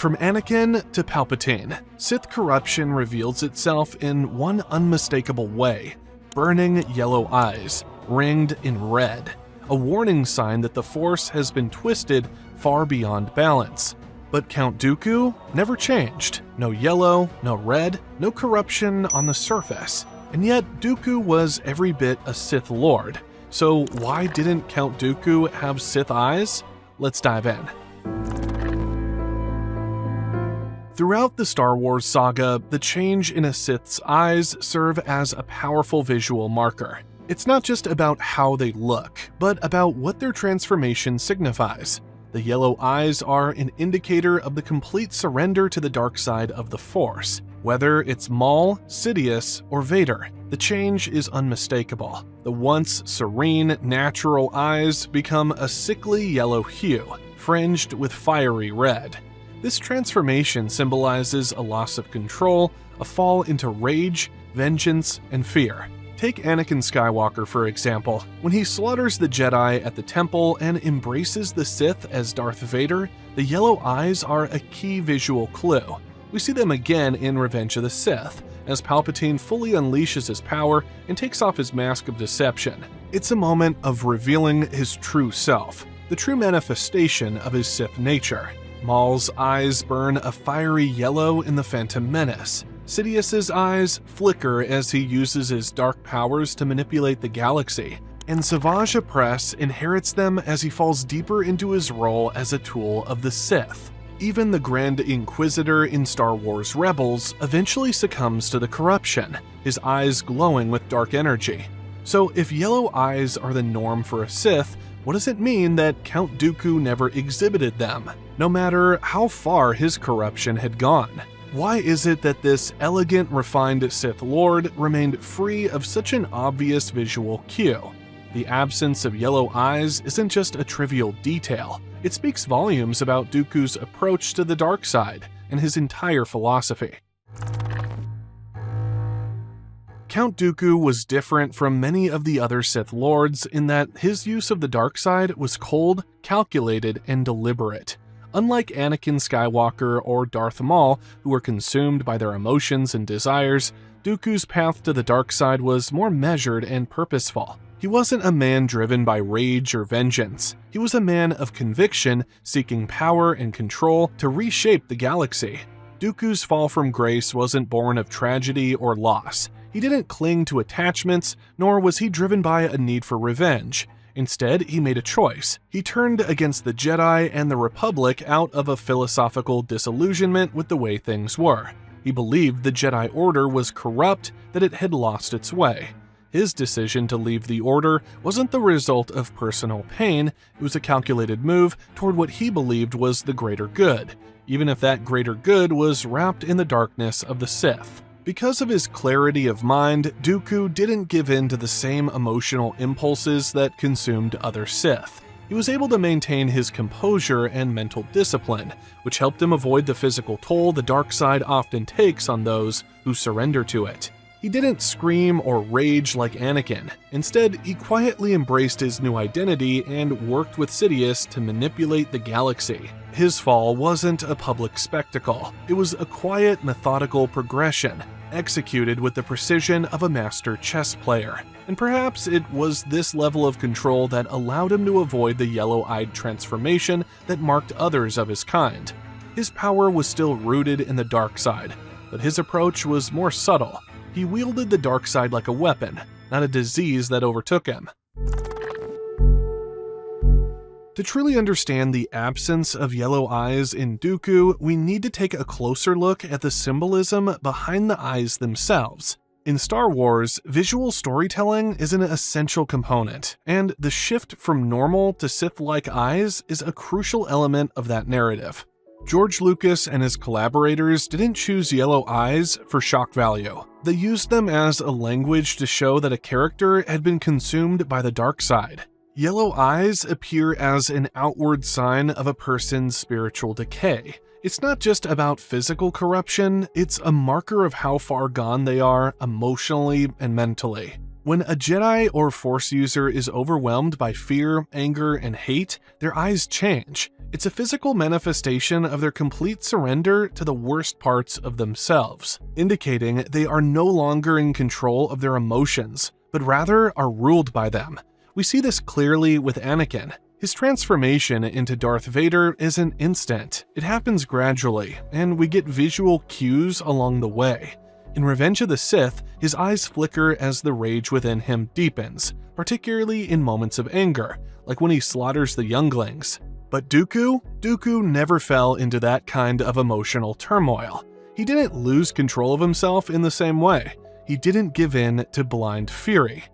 From Anakin to Palpatine, Sith corruption reveals itself in one unmistakable way: burning yellow eyes, ringed in red, a warning sign that the Force has been twisted far beyond balance. But Count Dooku never changed. No yellow, no red, no corruption on the surface. And yet, Dooku was every bit a Sith Lord. So why didn't Count Dooku have Sith eyes? Let's dive in. Throughout the Star Wars saga, the change in a Sith's eyes serve as a powerful visual marker. It's not just about how they look, but about what their transformation signifies. The yellow eyes are an indicator of the complete surrender to the dark side of the Force. Whether it's Maul, Sidious, or Vader, the change is unmistakable. The once serene, natural eyes become a sickly yellow hue, fringed with fiery red. This transformation symbolizes a loss of control, a fall into rage, vengeance, and fear. Take Anakin Skywalker, for example. When he slaughters the Jedi at the temple and embraces the Sith as Darth Vader, the yellow eyes are a key visual clue. We see them again in Revenge of the Sith, as Palpatine fully unleashes his power and takes off his mask of deception. It's a moment of revealing his true self, the true manifestation of his Sith nature. Maul's eyes burn a fiery yellow in The Phantom Menace. Sidious's eyes flicker as he uses his dark powers to manipulate the galaxy, and Savage Opress inherits them as he falls deeper into his role as a tool of the Sith. Even the Grand Inquisitor in Star Wars Rebels eventually succumbs to the corruption, his eyes glowing with dark energy. So if yellow eyes are the norm for a Sith, what does it mean that Count Dooku never exhibited them, no matter how far his corruption had gone? Why is it that this elegant, refined Sith Lord remained free of such an obvious visual cue? The absence of yellow eyes isn't just a trivial detail. It speaks volumes about Dooku's approach to the dark side and his entire philosophy. Count Dooku was different from many of the other Sith Lords in that his use of the dark side was cold, calculated, and deliberate. Unlike Anakin Skywalker or Darth Maul, who were consumed by their emotions and desires, Dooku's path to the dark side was more measured and purposeful. He wasn't a man driven by rage or vengeance. He was a man of conviction, seeking power and control to reshape the galaxy. Dooku's fall from grace wasn't born of tragedy or loss. He didn't cling to attachments, nor was he driven by a need for revenge. Instead, he made a choice. He turned against the Jedi and the Republic out of a philosophical disillusionment with the way things were. He believed the Jedi Order was corrupt, that it had lost its way. His decision to leave the Order wasn't the result of personal pain, it was a calculated move toward what he believed was the greater good, even if that greater good was wrapped in the darkness of the Sith. Because of his clarity of mind, Dooku didn't give in to the same emotional impulses that consumed other Sith. He was able to maintain his composure and mental discipline, which helped him avoid the physical toll the dark side often takes on those who surrender to it. He didn't scream or rage like Anakin. Instead, he quietly embraced his new identity and worked with Sidious to manipulate the galaxy. His fall wasn't a public spectacle. It was a quiet, methodical progression, executed with the precision of a master chess player. And perhaps it was this level of control that allowed him to avoid the yellow-eyed transformation that marked others of his kind. His power was still rooted in the dark side, but his approach was more subtle. He wielded the dark side like a weapon, not a disease that overtook him. To truly understand the absence of yellow eyes in Dooku, we need to take a closer look at the symbolism behind the eyes themselves. In Star Wars, visual storytelling is an essential component, and the shift from normal to Sith-like eyes is a crucial element of that narrative. George Lucas and his collaborators didn't choose yellow eyes for shock value. They used them as a language to show that a character had been consumed by the dark side. Yellow eyes appear as an outward sign of a person's spiritual decay. It's not just about physical corruption, it's a marker of how far gone they are emotionally and mentally. When a Jedi or Force user is overwhelmed by fear, anger, and hate, their eyes change. It's a physical manifestation of their complete surrender to the worst parts of themselves, indicating they are no longer in control of their emotions, but rather are ruled by them. We see this clearly with Anakin. His transformation into Darth Vader isn't instant. It happens gradually, and we get visual cues along the way. In Revenge of the Sith, his eyes flicker as the rage within him deepens, particularly in moments of anger, like when he slaughters the younglings. But Dooku never fell into that kind of emotional turmoil. He didn't lose control of himself in the same way. He didn't give in to blind fury.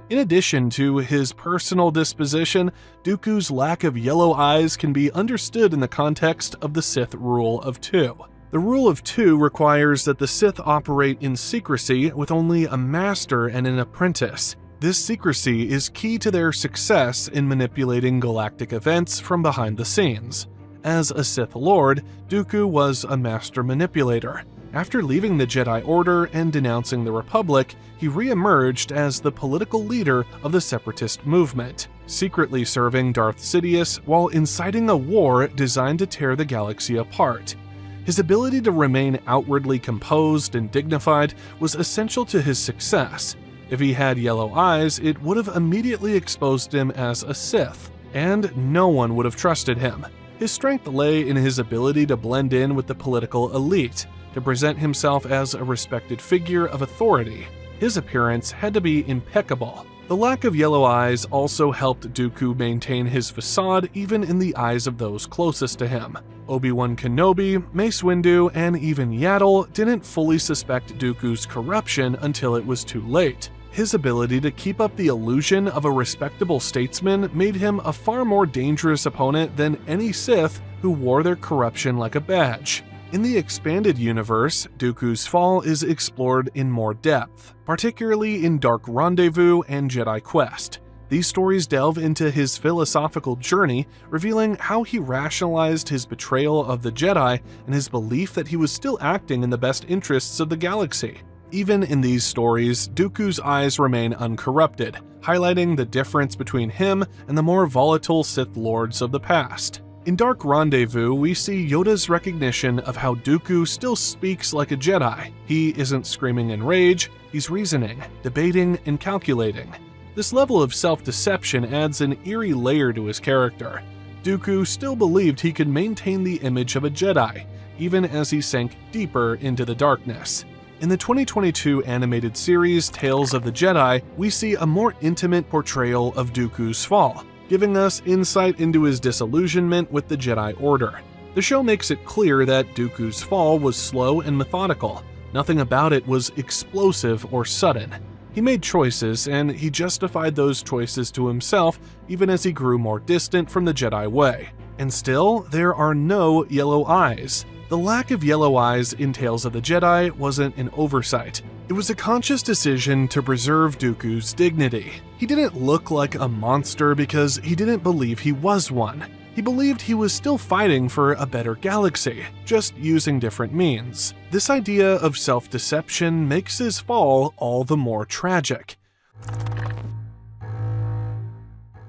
In addition to his personal disposition, Dooku's lack of yellow eyes can be understood in the context of the Sith Rule of Two. The Rule of Two requires that the Sith operate in secrecy with only a master and an apprentice. This secrecy is key to their success in manipulating galactic events from behind the scenes. As a Sith Lord, Dooku was a master manipulator. After leaving the Jedi Order and denouncing the Republic, he re-emerged as the political leader of the Separatist movement, secretly serving Darth Sidious while inciting a war designed to tear the galaxy apart. His ability to remain outwardly composed and dignified was essential to his success. If he had yellow eyes, it would have immediately exposed him as a Sith, and no one would have trusted him. His strength lay in his ability to blend in with the political elite, to present himself as a respected figure of authority. His appearance had to be impeccable. The lack of yellow eyes also helped Dooku maintain his facade even in the eyes of those closest to him. Obi-Wan Kenobi, Mace Windu, and even Yaddle didn't fully suspect Dooku's corruption until it was too late. His ability to keep up the illusion of a respectable statesman made him a far more dangerous opponent than any Sith who wore their corruption like a badge. In the expanded universe, Dooku's fall is explored in more depth, particularly in Dark Rendezvous and Jedi Quest. These stories delve into his philosophical journey, revealing how he rationalized his betrayal of the Jedi and his belief that he was still acting in the best interests of the galaxy. Even in these stories, Dooku's eyes remain uncorrupted, highlighting the difference between him and the more volatile Sith Lords of the past. In Dark Rendezvous, we see Yoda's recognition of how Dooku still speaks like a Jedi. He isn't screaming in rage, he's reasoning, debating, and calculating. This level of self-deception adds an eerie layer to his character. Dooku still believed he could maintain the image of a Jedi, even as he sank deeper into the darkness. In the 2022 animated series Tales of the Jedi, we see a more intimate portrayal of Dooku's fall, giving us insight into his disillusionment with the Jedi Order. The show makes it clear that Dooku's fall was slow and methodical. Nothing about it was explosive or sudden. He made choices, and he justified those choices to himself even as he grew more distant from the Jedi way. And still, there are no yellow eyes. The lack of yellow eyes in Tales of the Jedi wasn't an oversight. It was a conscious decision to preserve Dooku's dignity. He didn't look like a monster because he didn't believe he was one. He believed he was still fighting for a better galaxy, just using different means. This idea of self-deception makes his fall all the more tragic.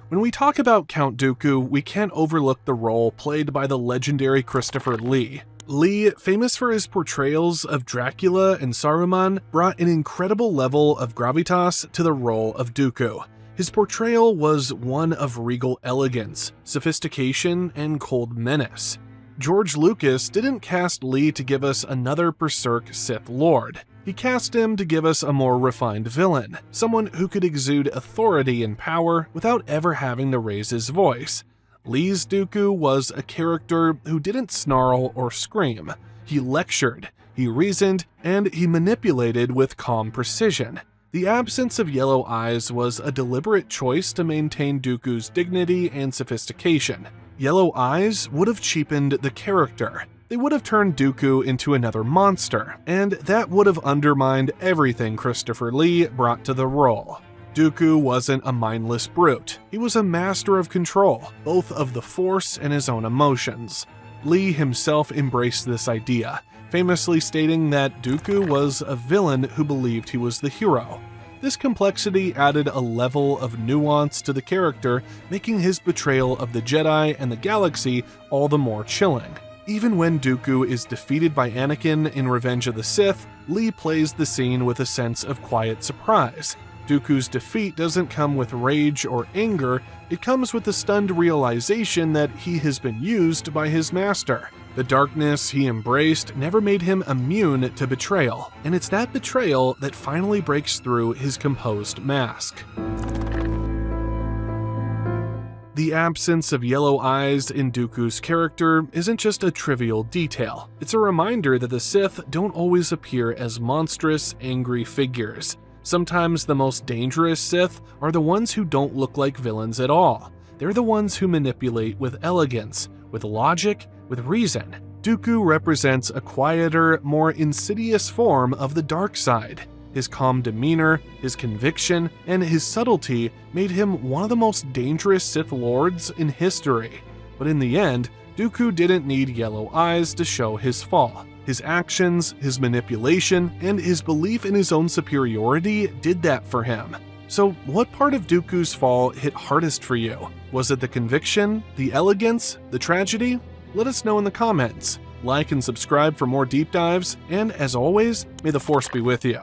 When we talk about Count Dooku, we can't overlook the role played by the legendary Christopher Lee. Lee, famous for his portrayals of Dracula and Saruman, brought an incredible level of gravitas to the role of Dooku. His portrayal was one of regal elegance, sophistication, and cold menace. George Lucas didn't cast Lee to give us another berserk Sith Lord. He cast him to give us a more refined villain, someone who could exude authority and power without ever having to raise his voice. Lee's Dooku was a character who didn't snarl or scream. He lectured, he reasoned, and he manipulated with calm precision. The absence of yellow eyes was a deliberate choice to maintain Dooku's dignity and sophistication. Yellow eyes would have cheapened the character. They would have turned Dooku into another monster, and that would have undermined everything Christopher Lee brought to the role. Dooku wasn't a mindless brute. He was a master of control, both of the Force and his own emotions. Lee himself embraced this idea, famously stating that Dooku was a villain who believed he was the hero. This complexity added a level of nuance to the character, making his betrayal of the Jedi and the galaxy all the more chilling. Even when Dooku is defeated by Anakin in Revenge of the Sith, Lee plays the scene with a sense of quiet surprise. Dooku's defeat doesn't come with rage or anger, it comes with the stunned realization that he has been used by his master. The darkness he embraced never made him immune to betrayal, and it's that betrayal that finally breaks through his composed mask. The absence of yellow eyes in Dooku's character isn't just a trivial detail. It's a reminder that the Sith don't always appear as monstrous, angry figures. Sometimes the most dangerous Sith are the ones who don't look like villains at all. They're the ones who manipulate with elegance, with logic, with reason. Dooku represents a quieter, more insidious form of the dark side. His calm demeanor, his conviction, and his subtlety made him one of the most dangerous Sith Lords in history. But in the end, Dooku didn't need yellow eyes to show his fall. His actions, his manipulation, and his belief in his own superiority did that for him. So what part of Dooku's fall hit hardest for you? Was it the conviction, the elegance, the tragedy? Let us know in the comments. Like and subscribe for more deep dives, and as always, may the Force be with you.